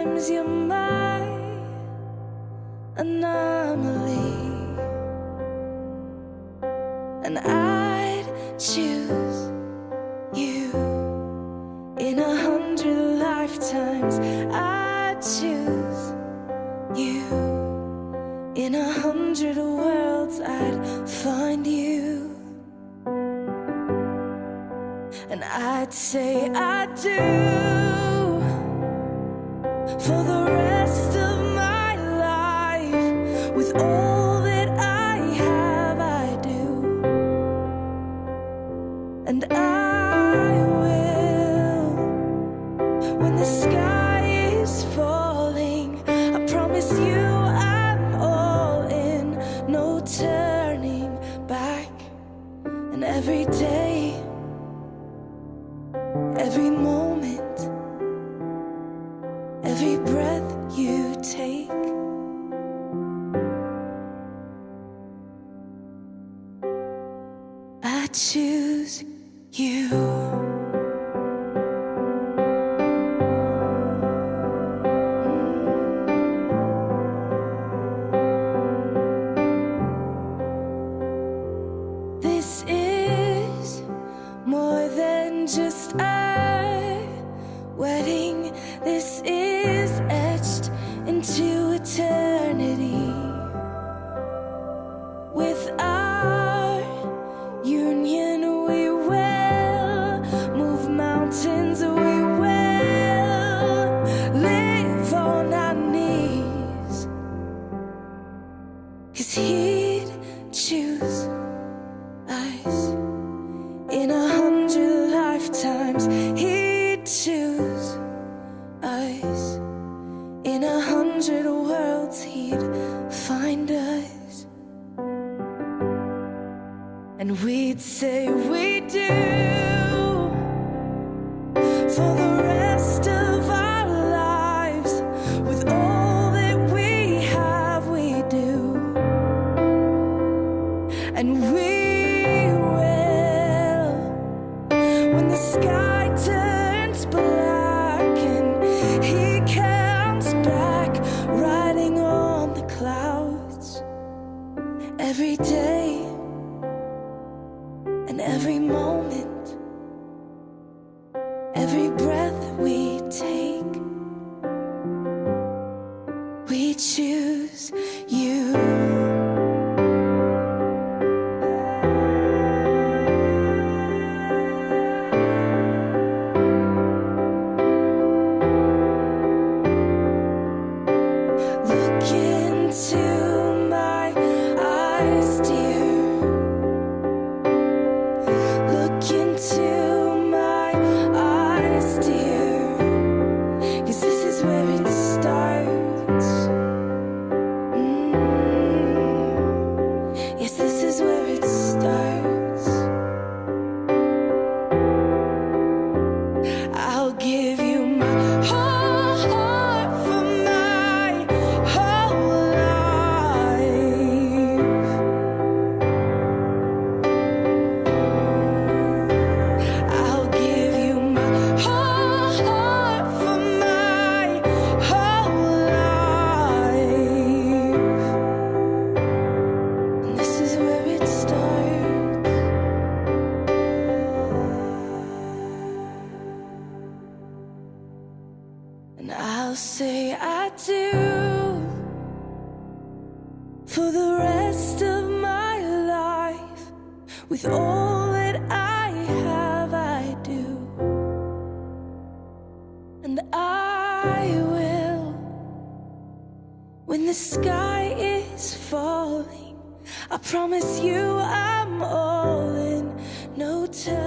sometimes you're my anomaly, and I'd choose you in 100 lifetimes. I'd choose you in 100 worlds. I'd find you, and I'd say I do for the rest of my life. With all that I have, I do, and I will. When the sky is falling, I promise you I'm all in, no turning back. And every day, every moment, every breath you take, I choose you. This is more than just a wedding. This is etched into eternity. With our union, we will move mountains. We will live on our knees, 'cause he'd choose us in 100 lifetimes. He'd choose us in 100 worlds. He'd find us, and we'd say we do for the rest of our lives. With all that we have, we do, and we will. When the sky turns black and he comes back riding on the clouds, every day and every moment, every breath we take, we choose you. Look into my eyes, dear. Look into my eyes, dear. 'Cause this is where it starts. Yes, this is where it starts. I'll give you my whole heart for my whole life. I'll give you my whole heart for my whole life. And this is where it starts. And I'll say I do for the rest of my life. With all that I have, I do, and I will. When the sky is falling, I promise you I'm all in, no turning